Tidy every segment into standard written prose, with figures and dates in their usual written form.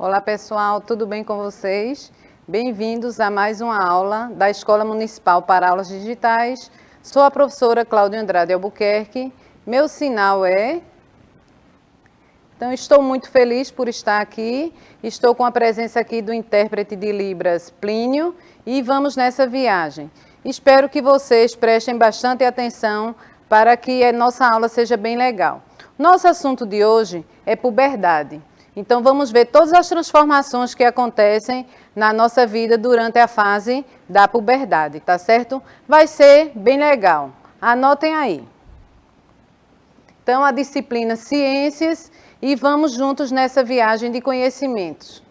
Olá pessoal, tudo bem com vocês? Bem-vindos a mais uma aula da Escola Municipal para Aulas Digitais. Sou a professora Cláudia Andrade Albuquerque. Meu sinal é... Então, estou muito feliz por estar aqui. Estou com a presença aqui do intérprete de Libras, Plínio, e vamos nessa viagem. Espero que vocês prestem bastante atenção para que a nossa aula seja bem legal. Nosso assunto de hoje é puberdade. Então, vamos ver todas as transformações que acontecem na nossa vida durante a fase da puberdade, tá certo? Vai ser bem legal. Anotem aí. Então, a disciplina Ciências e vamos juntos nessa viagem de conhecimentos.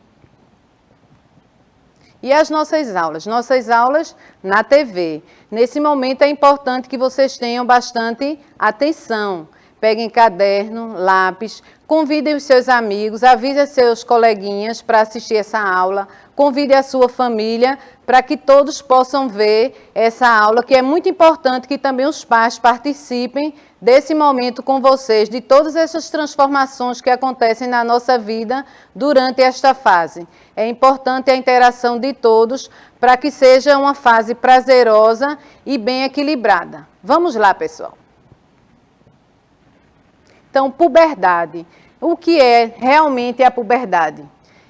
E as nossas aulas? Nossas aulas na TV. Nesse momento é importante que vocês tenham bastante atenção. Peguem caderno, lápis, convidem os seus amigos, avisem seus coleguinhas para assistir essa aula, convide a sua família para que todos possam ver essa aula, que é muito importante que também os pais participem desse momento com vocês, de todas essas transformações que acontecem na nossa vida durante esta fase. É importante a interação de todos para que seja uma fase prazerosa e bem equilibrada. Vamos lá, pessoal. Então, puberdade. O que é realmente a puberdade?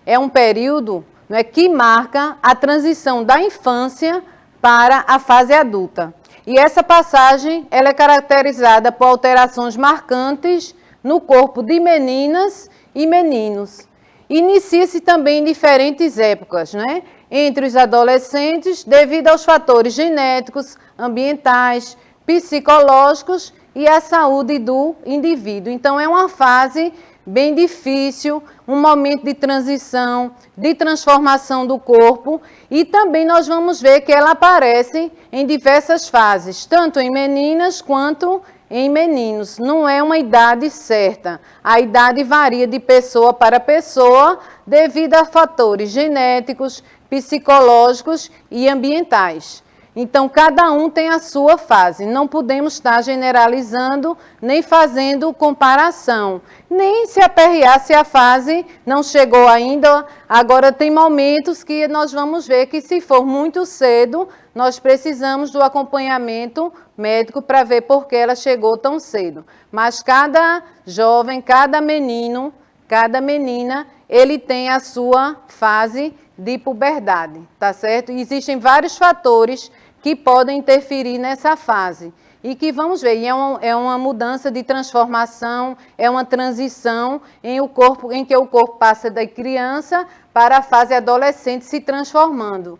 É um período, não é, que marca a transição da infância para a fase adulta. E essa passagem ela é caracterizada por alterações marcantes no corpo de meninas e meninos. Inicia-se também em diferentes épocas, né? Entre os adolescentes, devido aos fatores genéticos, ambientais, psicológicos e a saúde do indivíduo. Então, é uma fase bem difícil, um momento de transição, de transformação do corpo, e também nós vamos ver que ela aparece em diversas fases, tanto em meninas quanto em meninos. Não é uma idade certa. A idade varia de pessoa para pessoa devido a fatores genéticos, psicológicos e ambientais. Então, cada um tem a sua fase. Não podemos estar generalizando, nem fazendo comparação, nem se aperrear se a fase não chegou ainda. Agora, tem momentos que nós vamos ver que, se for muito cedo, nós precisamos do acompanhamento médico para ver por que ela chegou tão cedo. Mas cada jovem, cada menino, cada menina, ele tem a sua fase de puberdade, tá certo? E existem vários fatores que podem interferir nessa fase e que vamos ver, é uma mudança de transformação, é uma transição em que o corpo passa da criança para a fase adolescente se transformando.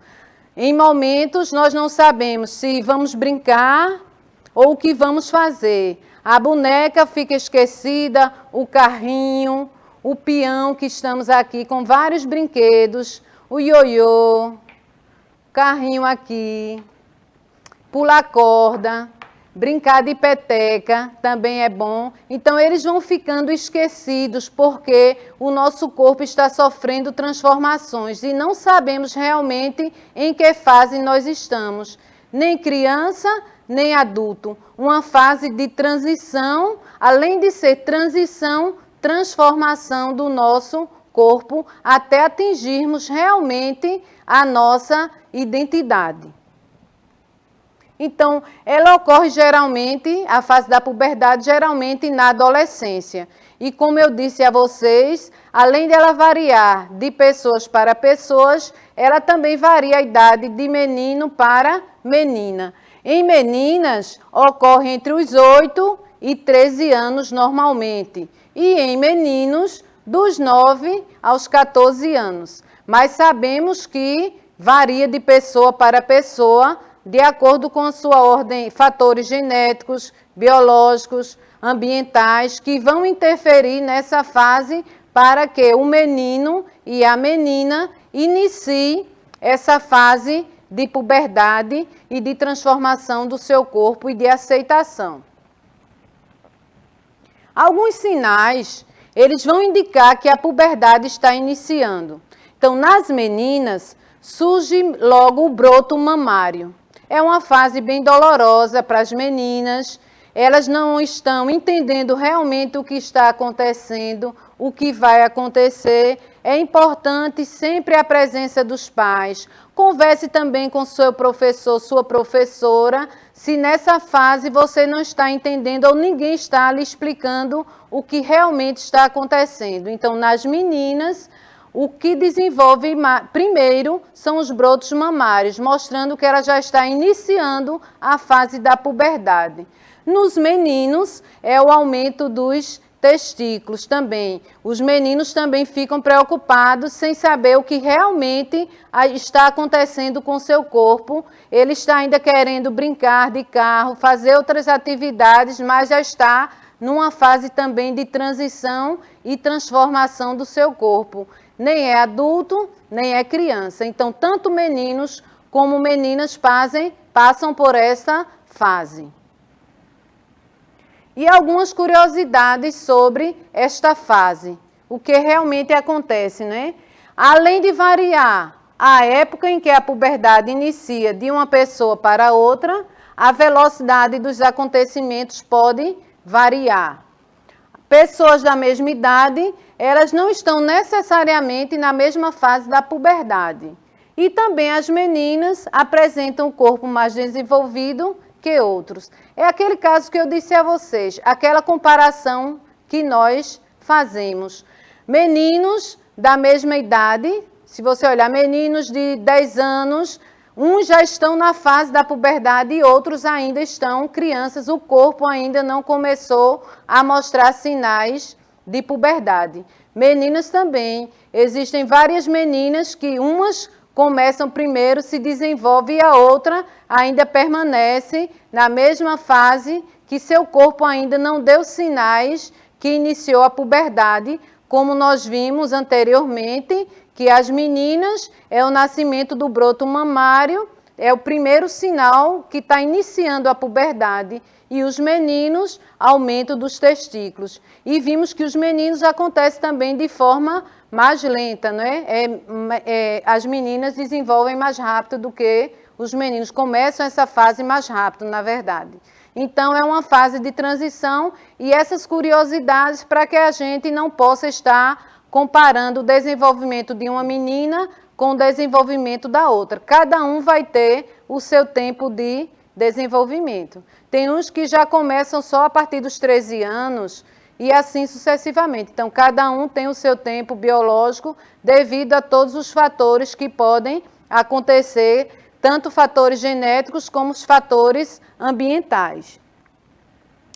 Em momentos nós não sabemos se vamos brincar ou o que vamos fazer. A boneca fica esquecida, o carrinho, o peão, que estamos aqui com vários brinquedos, o ioiô, carrinho aqui, pular corda, brincar de peteca também é bom. Então, eles vão ficando esquecidos porque o nosso corpo está sofrendo transformações e não sabemos realmente em que fase nós estamos. Nem criança, nem adulto. Uma fase de transição, além de ser transição, transformação do nosso corpo até atingirmos realmente a nossa identidade. Então, ela ocorre geralmente, a fase da puberdade, geralmente na adolescência. E como eu disse a vocês, além de ela variar de pessoas para pessoas, ela também varia a idade de menino para menina. Em meninas, ocorre entre os 8 e 13 anos normalmente. E em meninos, dos 9 aos 14 anos. Mas sabemos que varia de pessoa para pessoa, de acordo com a sua ordem, fatores genéticos, biológicos, ambientais, que vão interferir nessa fase para que o menino e a menina iniciem essa fase de puberdade e de transformação do seu corpo e de aceitação. Alguns sinais, eles vão indicar que a puberdade está iniciando. Então, nas meninas, surge logo o broto mamário. É uma fase bem dolorosa para as meninas, elas não estão entendendo realmente o que está acontecendo, o que vai acontecer. É importante sempre a presença dos pais. Converse também com seu professor, sua professora, se nessa fase você não está entendendo ou ninguém está lhe explicando o que realmente está acontecendo. Então, nas meninas, o que desenvolve primeiro são os brotos mamários, mostrando que ela já está iniciando a fase da puberdade. Nos meninos, é o aumento dos testículos também. Os meninos também ficam preocupados sem saber o que realmente está acontecendo com seu corpo. Ele está ainda querendo brincar de carro, fazer outras atividades, mas já está numa fase também de transição e transformação do seu corpo. Nem é adulto, nem é criança. Então, tanto meninos como meninas passam por essa fase. E algumas curiosidades sobre esta fase, o que realmente acontece, né? Além de variar a época em que a puberdade inicia de uma pessoa para outra, a velocidade dos acontecimentos pode variar. Pessoas da mesma idade, elas não estão necessariamente na mesma fase da puberdade. E também as meninas apresentam um corpo mais desenvolvido que outros. É aquele caso que eu disse a vocês, aquela comparação que nós fazemos. Meninos da mesma idade, se você olhar, meninos de 10 anos, uns já estão na fase da puberdade e outros ainda estão crianças, o corpo ainda não começou a mostrar sinais de puberdade. Meninas também, existem várias meninas que umas começam primeiro, se desenvolve e a outra ainda permanece na mesma fase que seu corpo ainda não deu sinais que iniciou a puberdade, como nós vimos anteriormente, que as meninas é o nascimento do broto mamário, é o primeiro sinal que está iniciando a puberdade, e os meninos, aumento dos testículos. E vimos que os meninos acontece também de forma mais lenta, né? As meninas desenvolvem mais rápido do que os meninos, começam essa fase mais rápido, na verdade. Então, é uma fase de transição e essas curiosidades para que a gente não possa estar comparando o desenvolvimento de uma menina com o desenvolvimento da outra. Cada um vai ter o seu tempo de desenvolvimento. Tem uns que já começam só a partir dos 13 anos e assim sucessivamente. Então, cada um tem o seu tempo biológico devido a todos os fatores que podem acontecer, tanto fatores genéticos como os fatores ambientais.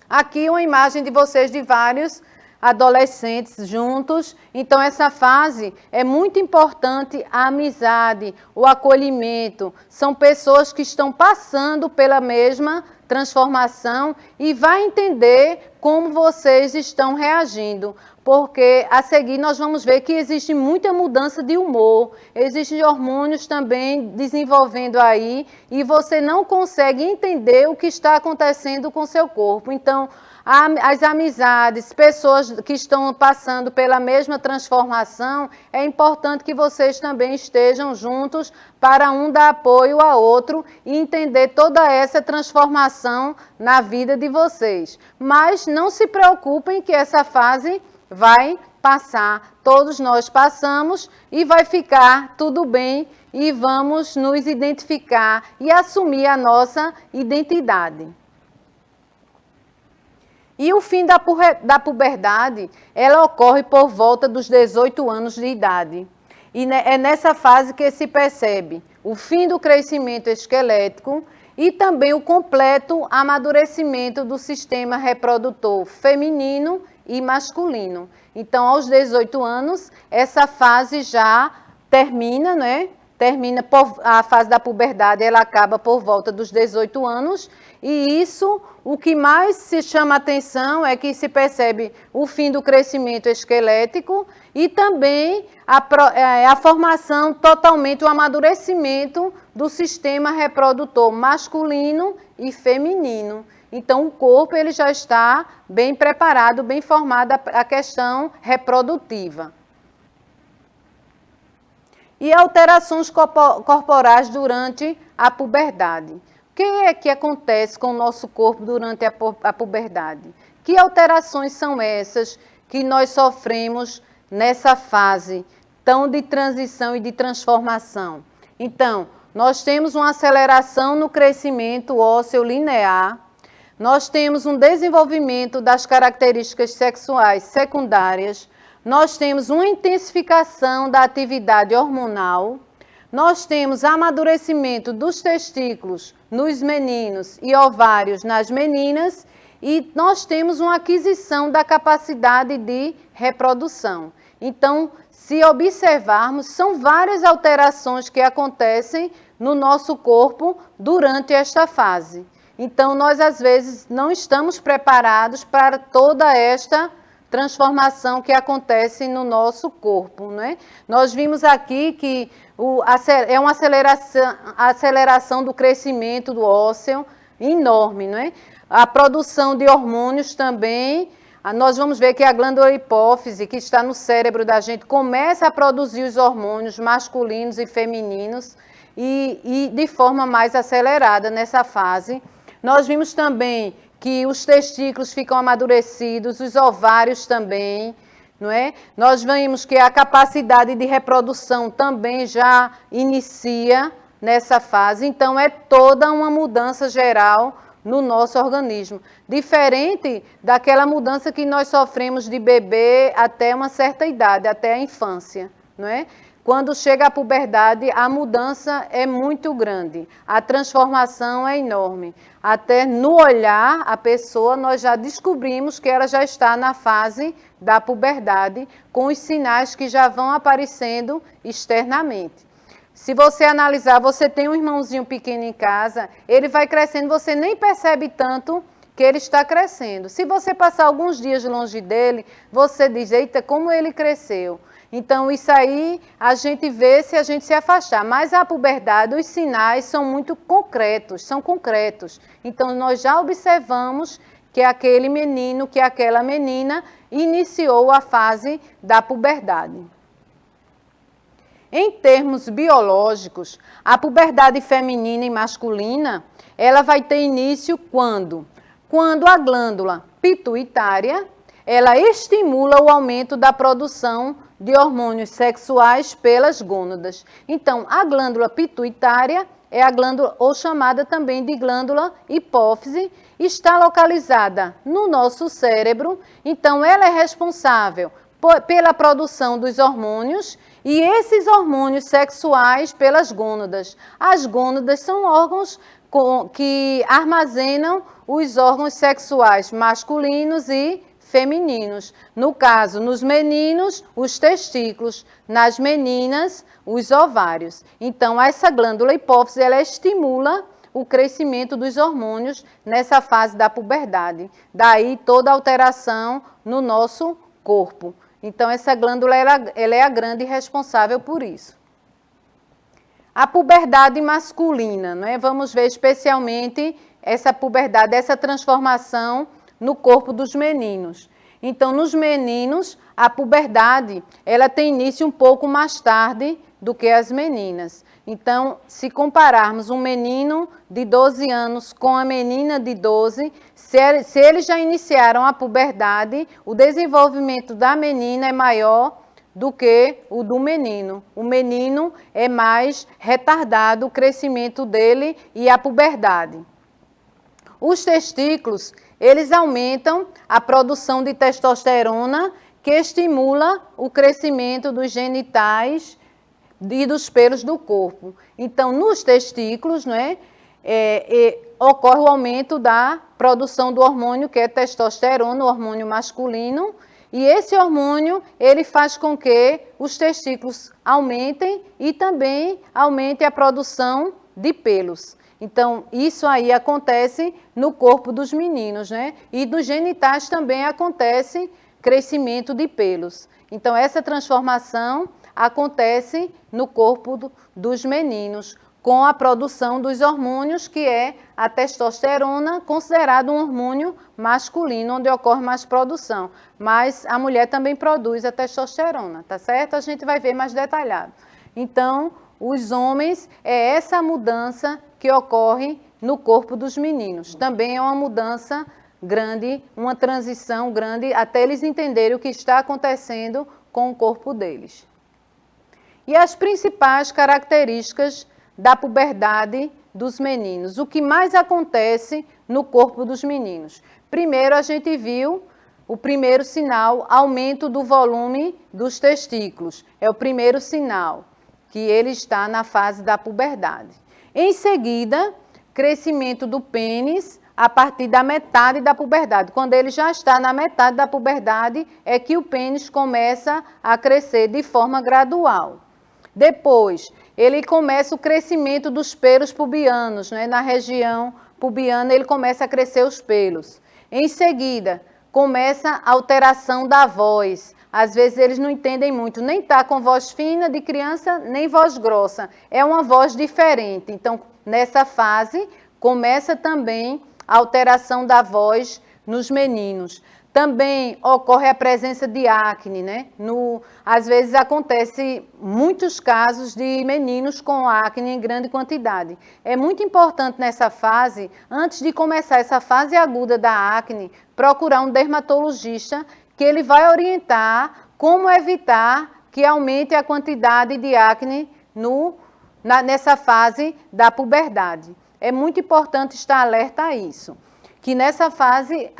Aqui uma imagem de vocês de vários adolescentes juntos. Então, essa fase é muito importante, a amizade, o acolhimento. São pessoas que estão passando pela mesma transformação e vai entender como vocês estão reagindo. Porque a seguir nós vamos ver que existe muita mudança de humor, existem hormônios também desenvolvendo aí e você não consegue entender o que está acontecendo com seu corpo. Então, as amizades, pessoas que estão passando pela mesma transformação, é importante que vocês também estejam juntos para um dar apoio ao outro e entender toda essa transformação na vida de vocês. Mas não se preocupem que essa fase vai passar, todos nós passamos e vai ficar tudo bem e vamos nos identificar e assumir a nossa identidade. E o fim da puberdade, ela ocorre por volta dos 18 anos de idade. E é nessa fase que se percebe o fim do crescimento esquelético e também o completo amadurecimento do sistema reprodutor feminino e masculino. Então, aos 18 anos, essa fase já termina, né? A fase da puberdade, ela acaba por volta dos 18 anos, e isso, o que mais se chama atenção é que se percebe o fim do crescimento esquelético e também a formação totalmente, o amadurecimento do sistema reprodutor masculino e feminino. Então, o corpo ele já está bem preparado, bem formado a questão reprodutiva. E alterações corporais durante a puberdade. O que é que acontece com o nosso corpo durante a puberdade? Que alterações são essas que nós sofremos nessa fase tão de transição e de transformação. Então, nós temos uma aceleração no crescimento ósseo linear, nós temos um desenvolvimento das características sexuais secundárias, nós temos uma intensificação da atividade hormonal, nós temos amadurecimento dos testículos nos meninos e ovários nas meninas e nós temos uma aquisição da capacidade de reprodução. Então, se observarmos, são várias alterações que acontecem no nosso corpo durante esta fase. Então, nós às vezes não estamos preparados para toda esta transformação que acontece no nosso corpo, né? Nós vimos aqui que é uma aceleração do crescimento do ósseo enorme, né? A produção de hormônios também, nós vamos ver que a glândula hipófise, que está no cérebro da gente, começa a produzir os hormônios masculinos e femininos e de forma mais acelerada nessa fase. Nós vimos também que os testículos ficam amadurecidos, os ovários também, não é? Nós vimos que a capacidade de reprodução também já inicia nessa fase, então é toda uma mudança geral no nosso organismo, diferente daquela mudança que nós sofremos de bebê até uma certa idade, até a infância, não é? Quando chega a puberdade, a mudança é muito grande, a transformação é enorme. Até no olhar, a pessoa, nós já descobrimos que ela já está na fase da puberdade, com os sinais que já vão aparecendo externamente. Se você analisar, você tem um irmãozinho pequeno em casa, ele vai crescendo, você nem percebe tanto que ele está crescendo. Se você passar alguns dias longe dele, você diz, eita, como ele cresceu. Então, isso aí a gente vê se a gente se afastar. Mas a puberdade, os sinais são muito concretos, são concretos. Então, nós já observamos que aquele menino, que aquela menina iniciou a fase da puberdade. Em termos biológicos, a puberdade feminina e masculina, ela vai ter início quando? Quando a glândula pituitária, ela estimula o aumento da produção de hormônios sexuais pelas gônadas. Então, a glândula pituitária é a glândula, ou chamada também de glândula hipófise, está localizada no nosso cérebro, então ela é responsável pela produção dos hormônios e esses hormônios sexuais pelas gônadas. As gônadas são órgãos que armazenam os órgãos sexuais masculinos e femininos. No caso, nos meninos, os testículos, nas meninas, os ovários. Então, essa glândula hipófise, ela estimula o crescimento dos hormônios nessa fase da puberdade. Daí toda alteração no nosso corpo. Então, essa glândula ela é a grande responsável por isso. A puberdade masculina, né? Vamos ver especialmente essa puberdade, essa transformação no corpo dos meninos. Então, nos meninos, a puberdade, ela tem início um pouco mais tarde do que as meninas. Então, se compararmos um menino de 12 anos com a menina de 12, se eles já iniciaram a puberdade, o desenvolvimento da menina é maior do que o do menino. O menino é mais retardado o crescimento dele e a puberdade. Os testículos, eles aumentam a produção de testosterona, que estimula o crescimento dos genitais e dos pelos do corpo. Então, nos testículos, né, ocorre o aumento da produção do hormônio, que é testosterona, o hormônio masculino, e esse hormônio, ele faz com que os testículos aumentem e também aumente a produção de pelos. Então, isso aí acontece no corpo dos meninos, né? E dos genitais também acontece crescimento de pelos. Então, essa transformação acontece no corpo dos meninos, com a produção dos hormônios, que é a testosterona, considerado um hormônio masculino, onde ocorre mais produção. Mas a mulher também produz a testosterona, tá certo? A gente vai ver mais detalhado. Então, os homens, é essa mudança que ocorre no corpo dos meninos. Também é uma mudança grande, uma transição grande, até eles entenderem o que está acontecendo com o corpo deles. E as principais características da puberdade dos meninos. O que mais acontece no corpo dos meninos? Primeiro, a gente viu o primeiro sinal, aumento do volume dos testículos. É o primeiro sinal que ele está na fase da puberdade. Em seguida, crescimento do pênis a partir da metade da puberdade. Quando ele já está na metade da puberdade, é que o pênis começa a crescer de forma gradual. Depois, ele começa o crescimento dos pelos pubianos, né? Na região pubiana ele começa a crescer os pelos. Em seguida, começa a alteração da voz. Às vezes eles não entendem muito, nem está com voz fina de criança, nem voz grossa. É uma voz diferente. Então, nessa fase, começa também a alteração da voz nos meninos. Também ocorre a presença de acne, né? Às vezes acontece muitos casos de meninos com acne em grande quantidade. É muito importante nessa fase, antes de começar essa fase aguda da acne, procurar um dermatologista que ele vai orientar como evitar que aumente a quantidade de acne nessa fase da puberdade. É muito importante estar alerta a isso, que nessa fase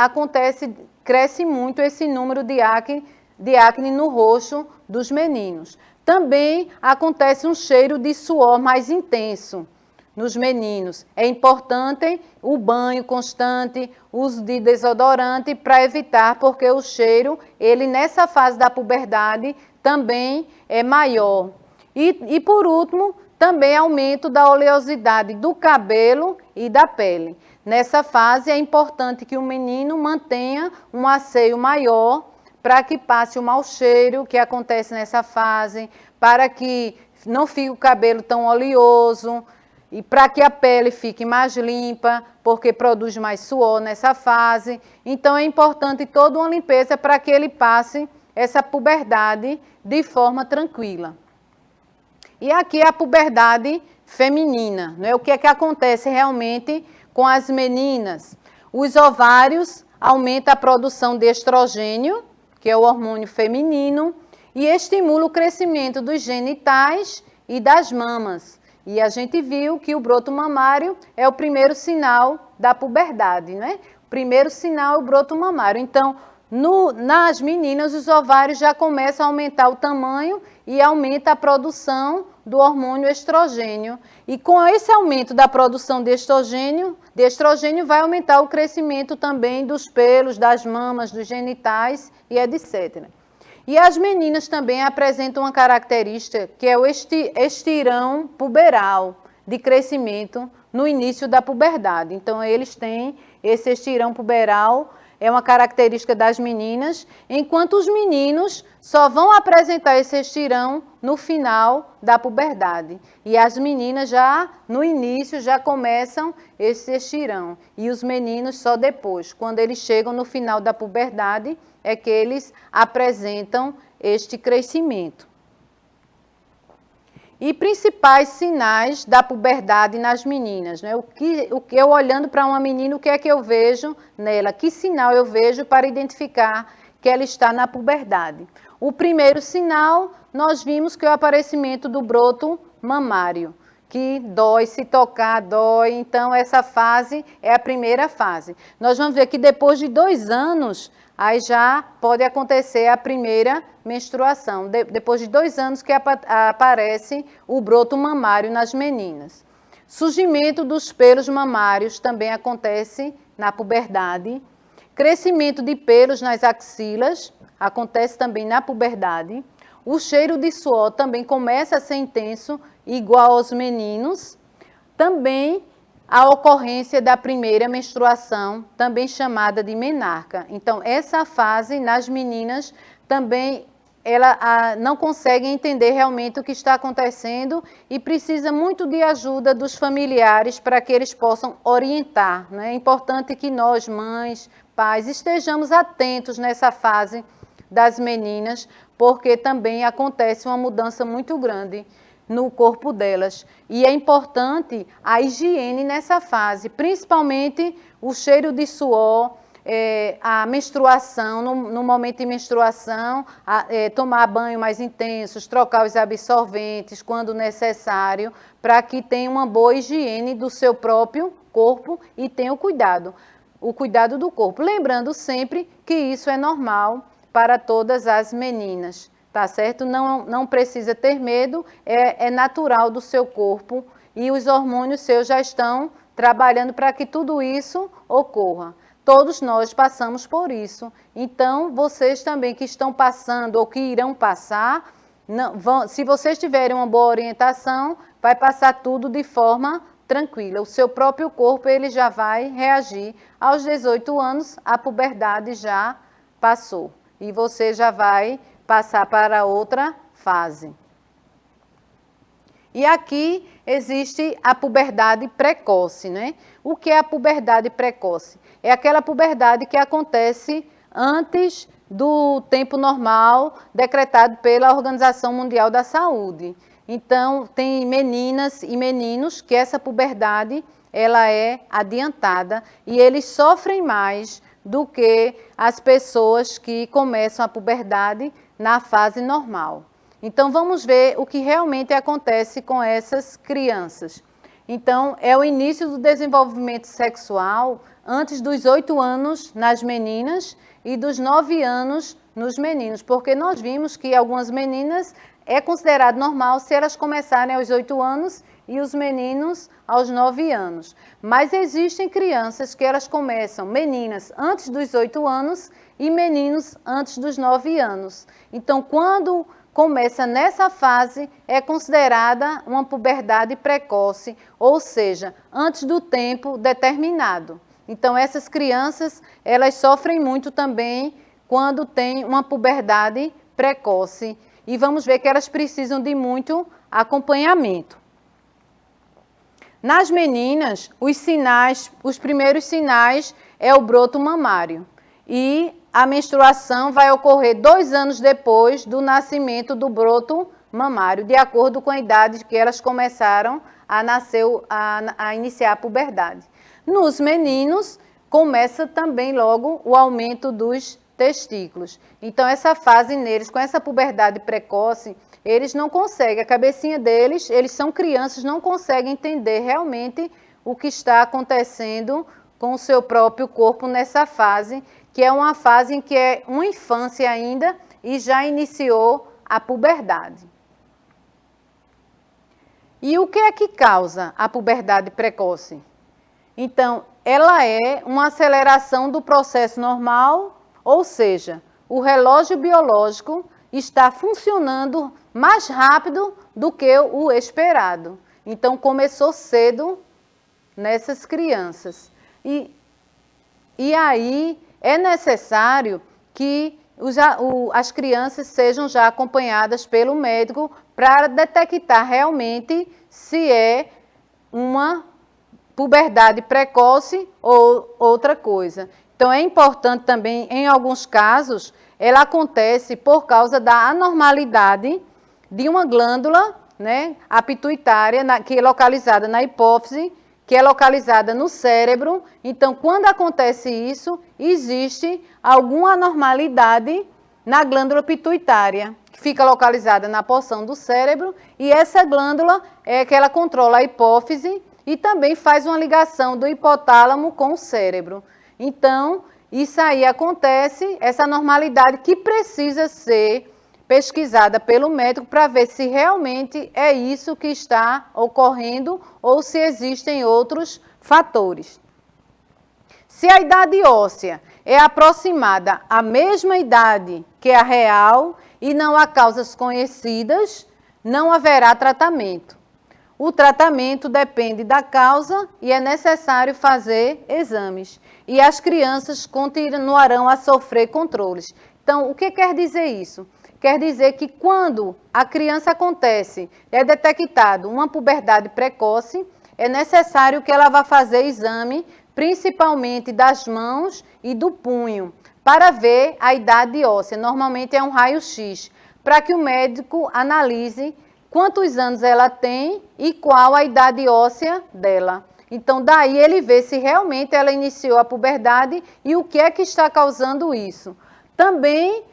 cresce muito esse número de acne no rosto dos meninos. Também acontece um cheiro de suor mais intenso nos meninos. É importante o banho constante, uso de desodorante para evitar, porque o cheiro, ele nessa fase da puberdade também é maior. E por último, também aumento da oleosidade do cabelo e da pele. Nessa fase é importante que o menino mantenha um asseio maior para que passe o mau cheiro que acontece nessa fase, para que não fique o cabelo tão oleoso e para que a pele fique mais limpa, porque produz mais suor nessa fase. Então é importante toda uma limpeza para que ele passe essa puberdade de forma tranquila. E aqui a puberdade feminina, né? O que é que acontece realmente com as meninas? Os ovários aumentam a produção de estrogênio, que é o hormônio feminino, e estimula o crescimento dos genitais e das mamas. E a gente viu que o broto mamário é o primeiro sinal da puberdade, né? O primeiro sinal é o broto mamário. Então, nas meninas, os ovários já começam a aumentar o tamanho e aumenta a produção do hormônio estrogênio. E com esse aumento da produção de estrogênio vai aumentar o crescimento também dos pelos, das mamas, dos genitais e etc. E as meninas também apresentam uma característica que é o estirão puberal de crescimento no início da puberdade. Então, eles têm esse estirão puberal, é uma característica das meninas, enquanto os meninos só vão apresentar esse estirão no final da puberdade. E as meninas já, no início, já começam esse estirão. E os meninos só depois, quando eles chegam no final da puberdade, é que eles apresentam este crescimento. E principais sinais da puberdade nas meninas, né? O que eu olhando para uma menina, o que é que eu vejo nela? Que sinal eu vejo para identificar que ela está na puberdade? O primeiro sinal, nós vimos que é o aparecimento do broto mamário, que dói, se tocar, dói. Então, essa fase é a primeira fase. Nós vamos ver que depois de 2 anos, aí já pode acontecer a primeira menstruação, depois de 2 anos que aparece o broto mamário nas meninas. Surgimento dos pelos mamários também acontece na puberdade. Crescimento de pelos nas axilas acontece também na puberdade. O cheiro de suor também começa a ser intenso, igual aos meninos. Também a ocorrência da primeira menstruação, também chamada de menarca. Então, essa fase nas meninas também ela não consegue entender realmente o que está acontecendo e precisa muito de ajuda dos familiares para que eles possam orientar, né? É importante que nós, mães, pais, estejamos atentos nessa fase das meninas, porque também acontece uma mudança muito grande no corpo delas. E é importante a higiene nessa fase, principalmente o cheiro de suor, a menstruação, no momento de menstruação, tomar banho mais intensos, trocar os absorventes quando necessário, para que tenha uma boa higiene do seu próprio corpo e tenha o cuidado do corpo. Lembrando sempre que isso é normal para todas as meninas, tá certo? Não precisa ter medo, é natural do seu corpo e os hormônios seus já estão trabalhando para que tudo isso ocorra. Todos nós passamos por isso. Então, vocês também que estão passando ou que irão passar, se vocês tiverem uma boa orientação, vai passar tudo de forma tranquila. O seu próprio corpo ele já vai reagir. Aos 18 anos, a puberdade já passou. E você já vai passar para outra fase. E aqui existe a puberdade precoce, né? O que é a puberdade precoce? É aquela puberdade que acontece antes do tempo normal decretado pela Organização Mundial da Saúde. Então, tem meninas e meninos que essa puberdade ela é adiantada e eles sofrem mais do que as pessoas que começam a puberdade na fase normal. Então, vamos ver o que realmente acontece com essas crianças. Então, é o início do desenvolvimento sexual antes dos 8 anos nas meninas e dos 9 anos nos meninos, porque nós vimos que algumas meninas é considerado normal se elas começarem aos 8 anos e os meninos aos 9 anos. Mas existem crianças que elas começam, meninas, antes dos 8 anos e meninos antes dos 9 anos. Então, quando começa nessa fase, é considerada uma puberdade precoce, ou seja, antes do tempo determinado. Então, essas crianças, elas sofrem muito também quando tem uma puberdade precoce. E vamos ver que elas precisam de muito acompanhamento. Nas meninas, os primeiros sinais é o broto mamário. E a menstruação vai ocorrer 2 anos depois do nascimento do broto mamário, de acordo com a idade que elas começaram a iniciar a puberdade. Nos meninos, começa também logo o aumento dos testículos. Então, essa fase neles, com essa puberdade precoce, eles não conseguem, a cabecinha deles, eles são crianças, não conseguem entender realmente o que está acontecendo com o seu próprio corpo nessa fase, que é uma fase em que é uma infância ainda e já iniciou a puberdade. E o que é que causa a puberdade precoce? Então, ela é uma aceleração do processo normal, ou seja, o relógio biológico está funcionando mais rápido do que o esperado. Então, começou cedo nessas crianças. E aí é necessário que as crianças sejam já acompanhadas pelo médico para detectar realmente se é uma puberdade precoce ou outra coisa. Então, é importante também, em alguns casos, ela acontece por causa da anormalidade de uma glândula, né, a pituitária, que é localizada na hipófise, que é localizada no cérebro. Então, quando acontece isso, existe alguma anormalidade na glândula pituitária, que fica localizada na porção do cérebro, e essa glândula é que ela controla a hipófise e também faz uma ligação do hipotálamo com o cérebro. Então, isso aí acontece, essa anormalidade que precisa ser pesquisada pelo médico para ver se realmente é isso que está ocorrendo ou se existem outros fatores. Se a idade óssea é aproximada à mesma idade que a real e não há causas conhecidas, não haverá tratamento. O tratamento depende da causa e é necessário fazer exames. E as crianças continuarão a sofrer controles. Então, o que quer dizer isso? Quer dizer que quando a criança é detectado uma puberdade precoce, é necessário que ela vá fazer exame, principalmente das mãos e do punho, para ver a idade óssea. Normalmente é um raio-x, para que o médico analise quantos anos ela tem e qual a idade óssea dela. Então, daí ele vê se realmente ela iniciou a puberdade e o que é que está causando isso. Também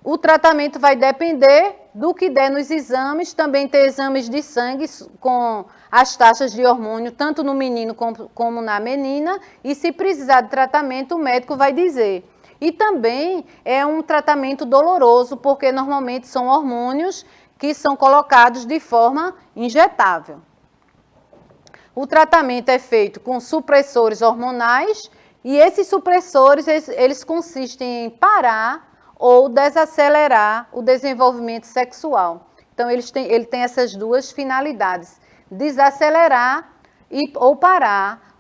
o tratamento vai depender do que der nos exames, também tem exames de sangue com as taxas de hormônio, tanto no menino como na menina, e se precisar de tratamento, o médico vai dizer. E também é um tratamento doloroso, porque normalmente são hormônios que são colocados de forma injetável. O tratamento é feito com supressores hormonais, e esses supressores, eles consistem em parar ou desacelerar o desenvolvimento sexual. Então, ele tem essas duas finalidades, desacelerar ou parar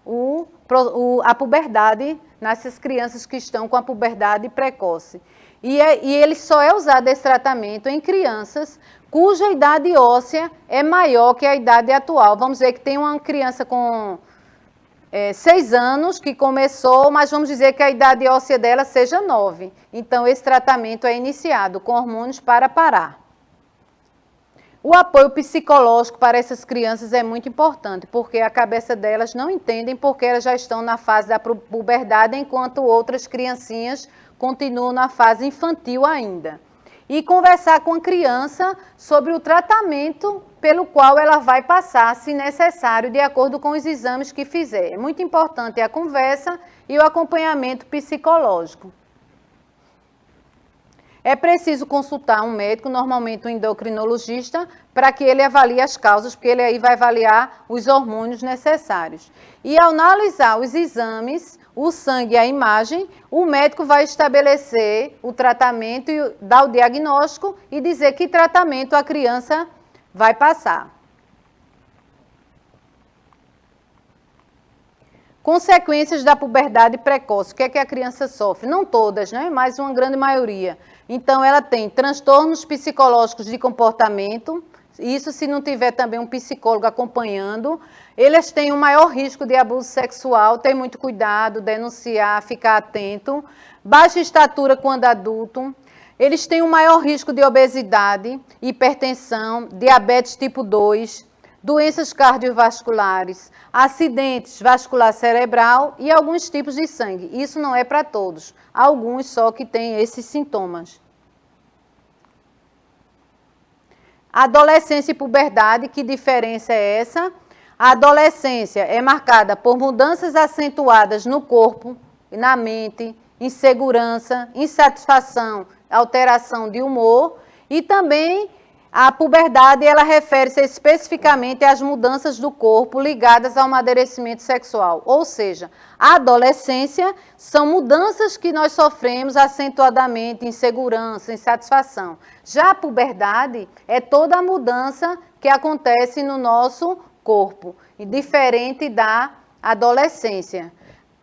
a puberdade nessas crianças que estão com a puberdade precoce. E ele só é usado esse tratamento em crianças cuja idade óssea é maior que a idade atual. Vamos dizer que tem uma criança com 6 anos que começou, mas vamos dizer que a idade óssea dela seja 9. Então, esse tratamento é iniciado com hormônios para parar. O apoio psicológico para essas crianças é muito importante, porque a cabeça delas não entendem porque elas já estão na fase da puberdade, enquanto outras criancinhas continuam na fase infantil ainda. E conversar com a criança sobre o tratamento pelo qual ela vai passar, se necessário, de acordo com os exames que fizer. É muito importante a conversa e o acompanhamento psicológico. É preciso consultar um médico, normalmente um endocrinologista, para que ele avalie as causas, porque ele aí vai avaliar os hormônios necessários. E ao analisar os exames, o sangue e a imagem, o médico vai estabelecer o tratamento, e dar o diagnóstico e dizer que tratamento a criança vai passar. Consequências da puberdade precoce. O que é que a criança sofre? Não todas, né? Mas uma grande maioria. Então, ela tem transtornos psicológicos de comportamento, isso se não tiver também um psicólogo acompanhando. Eles têm um maior risco de abuso sexual, ter muito cuidado, denunciar, ficar atento. Baixa estatura quando adulto. Eles têm um maior risco de obesidade, hipertensão, diabetes tipo 2, doenças cardiovasculares, acidentes vascular cerebral e alguns tipos de sangue. Isso não é para todos, alguns só que têm esses sintomas. Adolescência e puberdade, que diferença é essa? A adolescência é marcada por mudanças acentuadas no corpo e na mente, insegurança, insatisfação, alteração de humor, e também a puberdade, ela refere-se especificamente às mudanças do corpo ligadas ao amadurecimento sexual. Ou seja, a adolescência são mudanças que nós sofremos acentuadamente, insegurança, insatisfação. Já a puberdade é toda a mudança que acontece no nosso corpo, e diferente da adolescência.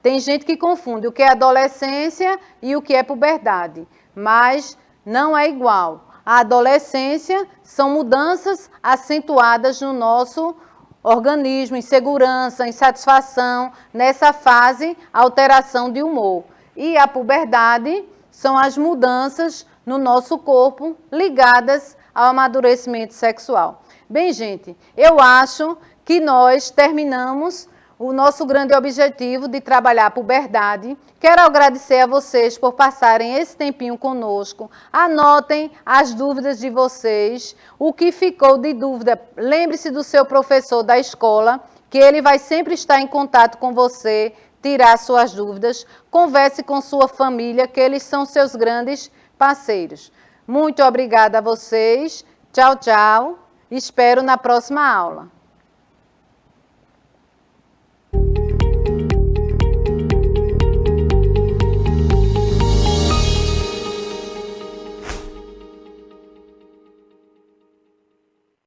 Tem gente que confunde o que é adolescência e o que é puberdade, mas não é igual. A adolescência são mudanças acentuadas no nosso organismo, insegurança, insatisfação, nessa fase, alteração de humor. E a puberdade são as mudanças no nosso corpo ligadas ao amadurecimento sexual. Bem, gente, eu acho que nós terminamos o nosso grande objetivo de trabalhar a puberdade. Quero agradecer a vocês por passarem esse tempinho conosco. Anotem as dúvidas de vocês. O que ficou de dúvida, lembre-se do seu professor da escola, que ele vai sempre estar em contato com você, tirar suas dúvidas. Converse com sua família, que eles são seus grandes parceiros. Muito obrigada a vocês. Tchau, tchau. Espero na próxima aula.